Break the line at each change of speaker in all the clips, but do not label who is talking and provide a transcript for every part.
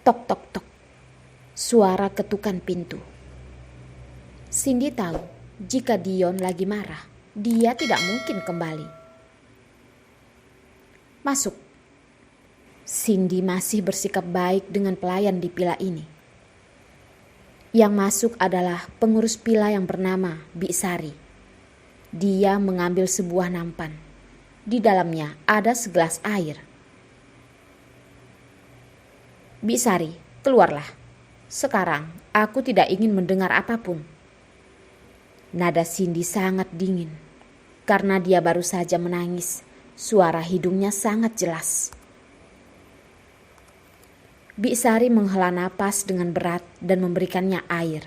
Tok tok tok. Suara ketukan pintu. Cindy tahu jika Dion lagi marah, dia tidak mungkin kembali. Masuk. Cindy masih bersikap baik dengan pelayan di villa ini. Yang masuk adalah pengurus villa yang bernama Bik Sari. Dia mengambil sebuah nampan. Di dalamnya ada segelas air. Bik Sari, keluarlah. Sekarang aku tidak ingin mendengar apapun. Nada Cindy sangat dingin. Karena dia baru saja menangis, suara hidungnya sangat jelas. Bik Sari menghela napas dengan berat dan memberikannya air.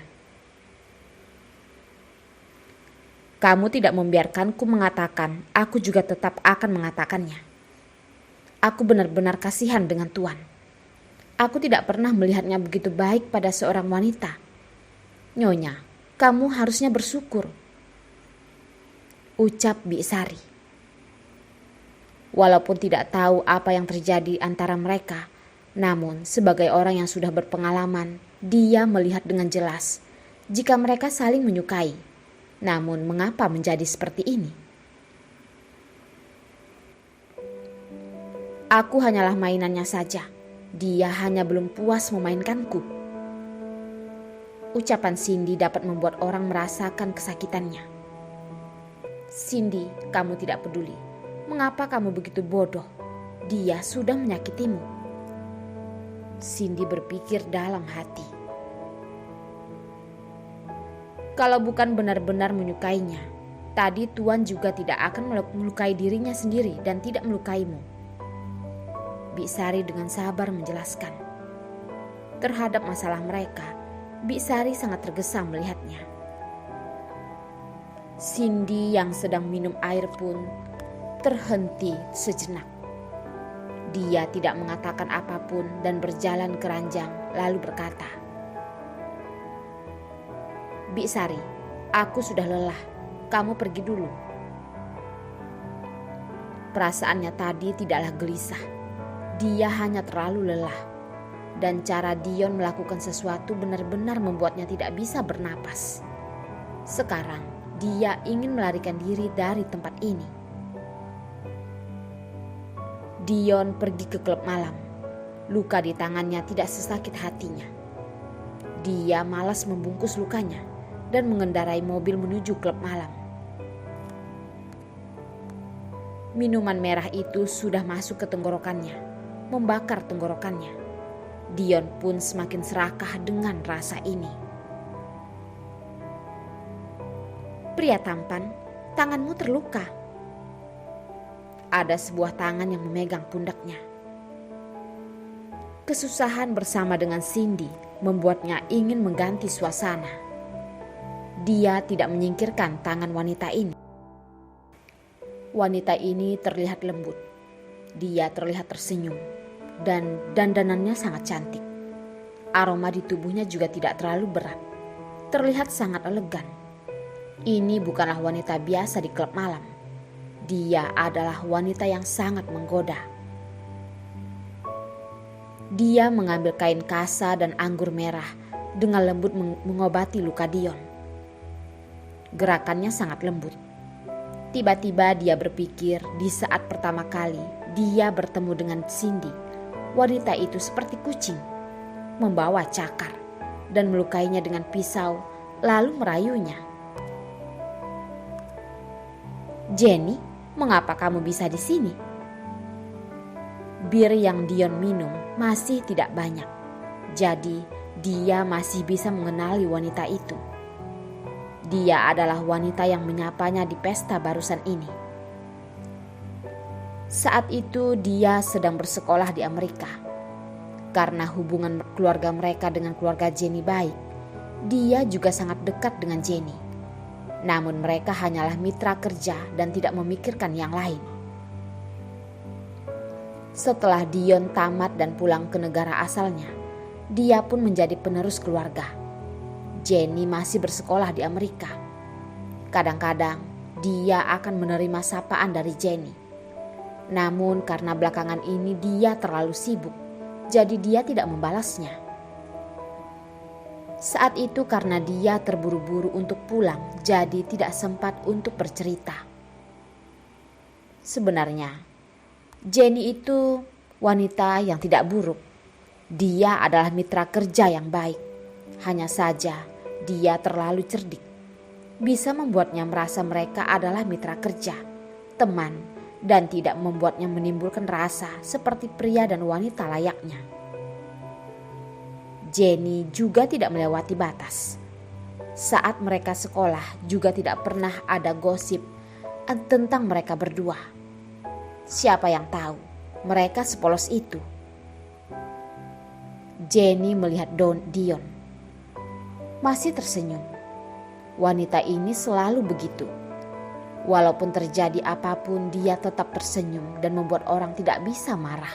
Kamu tidak membiarkanku mengatakan, aku juga tetap akan mengatakannya. Aku benar-benar kasihan dengan Tuan. Aku tidak pernah melihatnya begitu baik pada seorang wanita. Nyonya, kamu harusnya bersyukur, ucap Bik Sari. Walaupun tidak tahu apa yang terjadi antara mereka, namun sebagai orang yang sudah berpengalaman, dia melihat dengan jelas jika mereka saling menyukai. Namun mengapa menjadi seperti ini? Aku hanyalah mainannya saja. Dia hanya belum puas memainkanku. Ucapan Cindy dapat membuat orang merasakan kesakitannya. Cindy, kamu tidak peduli. Mengapa kamu begitu bodoh? Dia sudah menyakitimu. Cindy berpikir dalam hati. Kalau bukan benar-benar menyukainya, tadi Tuan juga tidak akan melukai dirinya sendiri dan tidak melukaimu. Bik Sari dengan sabar menjelaskan. Terhadap masalah mereka, Bik Sari sangat tergesa melihatnya. Cindy yang sedang minum air pun terhenti sejenak. Dia tidak mengatakan apapun dan berjalan ke ranjang lalu berkata, Bik Sari, aku sudah lelah, kamu pergi dulu. Perasaannya tadi tidaklah gelisah. Dia hanya terlalu lelah. Dan cara Dion melakukan sesuatu benar-benar membuatnya tidak bisa bernapas. Sekarang dia ingin melarikan diri dari tempat ini. Dion pergi ke klub malam. Luka di tangannya tidak sesakit hatinya. Dia malas membungkus lukanya dan mengendarai mobil menuju klub malam. Minuman merah itu sudah masuk ke tenggorokannya, membakar tenggorokannya. Dion pun semakin serakah dengan rasa ini. Pria tampan, tanganmu terluka. Ada sebuah tangan yang memegang pundaknya. Kesusahan bersama dengan Cindy membuatnya ingin mengganti suasana. Dia tidak menyingkirkan tangan wanita ini. Wanita ini terlihat lembut. Dia terlihat tersenyum. Dan dandanannya sangat cantik. Aroma di tubuhnya juga tidak terlalu berat. Terlihat sangat elegan. Ini bukanlah wanita biasa di klub malam. Dia adalah wanita yang sangat menggoda. Dia mengambil kain kasa dan anggur merah dengan lembut mengobati luka Dion. Gerakannya sangat lembut. Tiba-tiba dia berpikir di saat pertama kali dia bertemu dengan Cindy, wanita itu seperti kucing, membawa cakar dan melukainya dengan pisau lalu merayunya. Jenny, mengapa kamu bisa di sini? Bir yang Dion minum masih tidak banyak, jadi dia masih bisa mengenali wanita itu. Dia adalah wanita yang menyapanya di pesta barusan ini. Saat itu dia sedang bersekolah di Amerika. Karena hubungan keluarga mereka dengan keluarga Jenny baik, dia juga sangat dekat dengan Jenny. Namun mereka hanyalah mitra kerja dan tidak memikirkan yang lain. Setelah Dion tamat dan pulang ke negara asalnya, dia pun menjadi penerus keluarga. Jenny masih bersekolah di Amerika. Kadang-kadang dia akan menerima sapaan dari Jenny. Namun karena belakangan ini dia terlalu sibuk, jadi dia tidak membalasnya. Saat itu karena dia terburu-buru untuk pulang, jadi tidak sempat untuk bercerita. Sebenarnya, Jenny itu wanita yang tidak buruk. Dia adalah mitra kerja yang baik. Hanya saja dia terlalu cerdik. Bisa membuatnya merasa mereka adalah mitra kerja, teman, dan tidak membuatnya menimbulkan rasa seperti pria dan wanita layaknya. Jenny juga tidak melewati batas. Saat mereka sekolah juga tidak pernah ada gosip tentang mereka berdua. Siapa yang tahu mereka sepolos itu? Jenny melihat Dion. Masih tersenyum. Wanita ini selalu begitu. Walaupun terjadi apapun, dia tetap tersenyum dan membuat orang tidak bisa marah.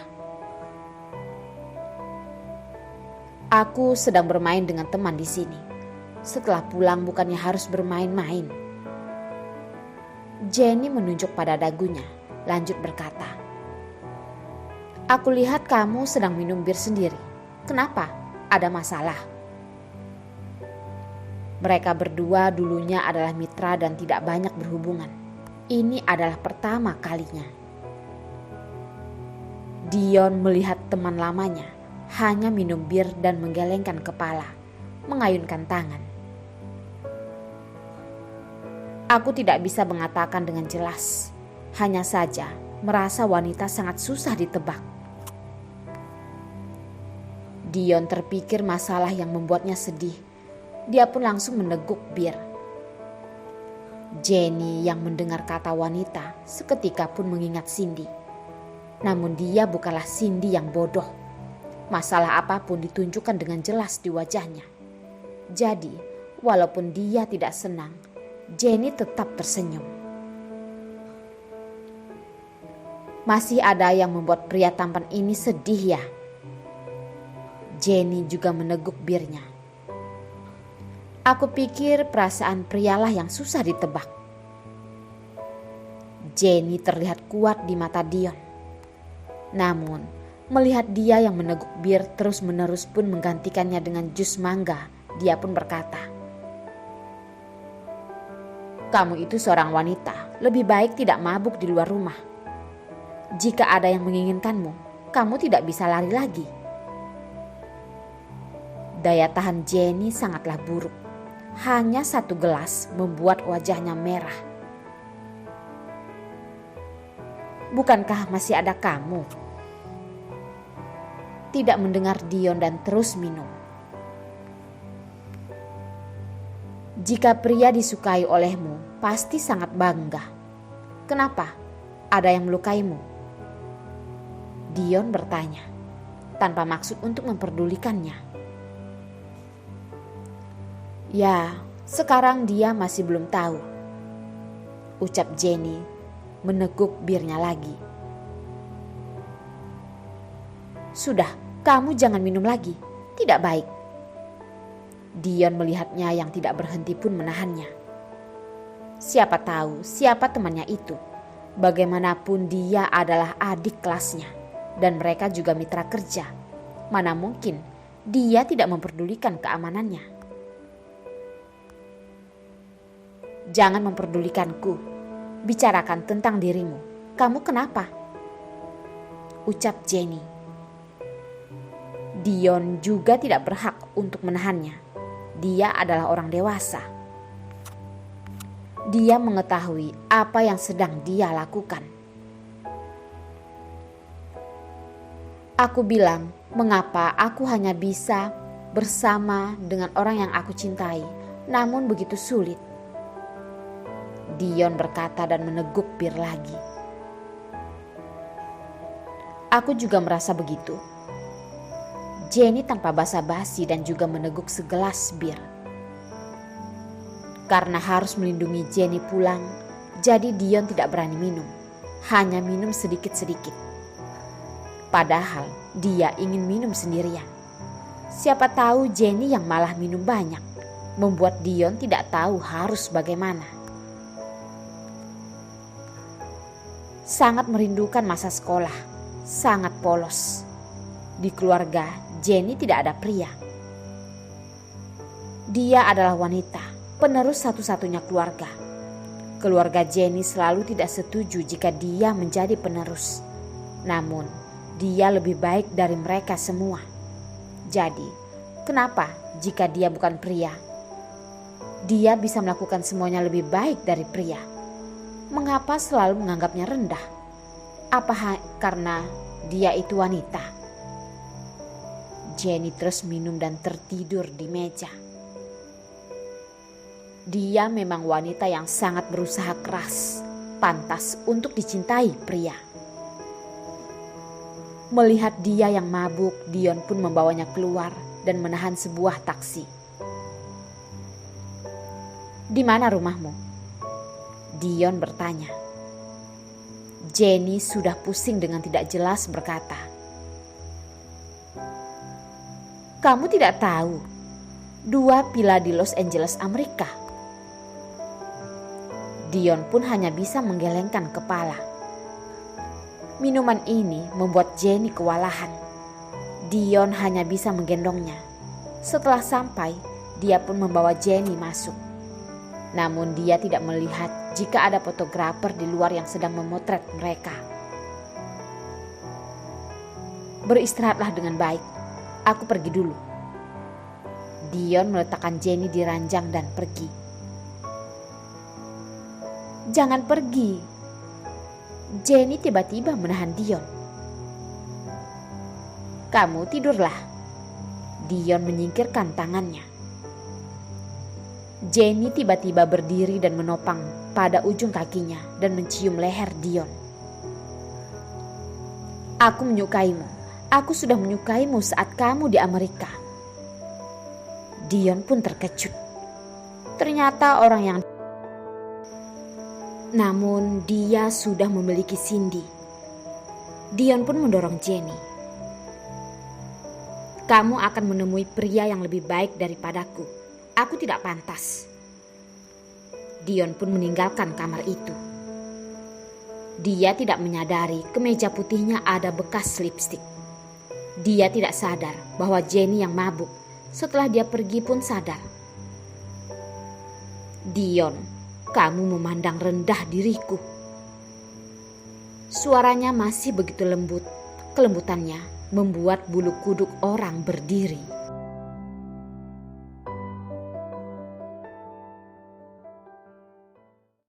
Aku sedang bermain dengan teman di sini. Setelah pulang bukannya harus bermain-main. Jenny menunjuk pada dagunya, lanjut berkata, "Aku lihat kamu sedang minum bir sendiri. Kenapa? Ada masalah?" Mereka berdua dulunya adalah mitra dan tidak banyak berhubungan. Ini adalah pertama kalinya. Dion melihat teman lamanya hanya minum bir dan menggelengkan kepala, mengayunkan tangan. Aku tidak bisa mengatakan dengan jelas, hanya saja merasa wanita sangat susah ditebak. Dion terpikir masalah yang membuatnya sedih. Dia pun langsung meneguk bir. Jenny yang mendengar kata wanita seketika pun mengingat Cindy. Namun dia bukanlah Cindy yang bodoh. Masalah apapun ditunjukkan dengan jelas di wajahnya. Jadi, walaupun dia tidak senang, Jenny tetap tersenyum. Masih ada yang membuat pria tampan ini sedih ya? Jenny juga meneguk birnya. Aku pikir perasaan prialah yang susah ditebak. Jenny terlihat kuat di mata Dion. Namun, melihat dia yang meneguk bir terus-menerus pun menggantikannya dengan jus mangga, dia pun berkata, "Kamu itu seorang wanita, lebih baik tidak mabuk di luar rumah. Jika ada yang menginginkanmu, kamu tidak bisa lari lagi." Daya tahan Jenny sangatlah buruk. Hanya satu gelas membuat wajahnya merah. "Bukankah masih ada kamu?" Tidak mendengar Dion dan terus minum. "Jika pria disukai olehmu, pasti sangat bangga. Kenapa? Ada yang melukaimu?" Dion bertanya, tanpa maksud untuk memperdulikannya. "Ya, sekarang dia masih belum tahu," ucap Jenny meneguk birnya lagi. "Sudah, kamu jangan minum lagi. Tidak baik." Dion melihatnya yang tidak berhenti pun menahannya. Siapa tahu siapa temannya itu. Bagaimanapun dia adalah adik kelasnya. Dan mereka juga mitra kerja. Mana mungkin dia tidak memperdulikan keamanannya. "Jangan memperdulikanku. Bicarakan tentang dirimu. Kamu kenapa?" ucap Jenny. Dion juga tidak berhak untuk menahannya. Dia adalah orang dewasa. Dia mengetahui apa yang sedang dia lakukan. "Aku bilang, mengapa aku hanya bisa bersama dengan orang yang aku cintai, namun begitu sulit." Dion berkata dan meneguk bir lagi. "Aku juga merasa begitu." Jenny tanpa basa-basi dan juga meneguk segelas bir. Karena harus melindungi Jenny pulang, jadi Dion tidak berani minum. Hanya minum sedikit-sedikit. Padahal dia ingin minum sendirian. Siapa tahu Jenny yang malah minum banyak, membuat Dion tidak tahu harus bagaimana. Sangat merindukan masa sekolah, sangat polos. Di keluarga Jenny tidak ada pria. Dia adalah wanita, penerus satu-satunya keluarga. Keluarga Jenny selalu tidak setuju jika dia menjadi penerus. Namun, dia lebih baik dari mereka semua. Jadi, kenapa jika dia bukan pria? Dia bisa melakukan semuanya lebih baik dari pria. Mengapa selalu menganggapnya rendah? Apa karena dia itu wanita? Jenny terus minum dan tertidur di meja. Dia memang wanita yang sangat berusaha keras, pantas untuk dicintai pria. Melihat dia yang mabuk, Dion pun membawanya keluar dan menahan sebuah taksi. "Di mana rumahmu?" Dion bertanya. Jenny sudah pusing dengan tidak jelas berkata, "Kamu tidak tahu, 2 villa di Los Angeles, Amerika." Dion pun hanya bisa menggelengkan kepala. Minuman ini membuat Jenny kewalahan. Dion hanya bisa menggendongnya. Setelah sampai, dia pun membawa Jenny masuk. Namun dia tidak melihat jika ada fotografer di luar yang sedang memotret mereka. "Beristirahatlah dengan baik. Aku pergi dulu." Dion meletakkan Jenny di ranjang dan pergi. "Jangan pergi." Jenny tiba-tiba menahan Dion. "Kamu tidurlah." Dion menyingkirkan tangannya. Jenny tiba-tiba berdiri dan menopang pada ujung kakinya dan mencium leher Dion. "Aku menyukaimu. Aku sudah menyukaimu saat kamu di Amerika." Dion pun terkejut. Ternyata orang yang Namun dia sudah memiliki Cindy. Dion pun mendorong Jenny. "Kamu akan menemui pria yang lebih baik daripadaku. Aku tidak pantas." Dion pun meninggalkan kamar itu. Dia tidak menyadari kemeja putihnya ada bekas lipstik. Dia tidak sadar bahwa Jenny yang mabuk. Setelah dia pergi pun sadar. "Dion, kamu memandang rendah diriku." Suaranya masih begitu lembut. Kelembutannya membuat bulu kuduk orang berdiri.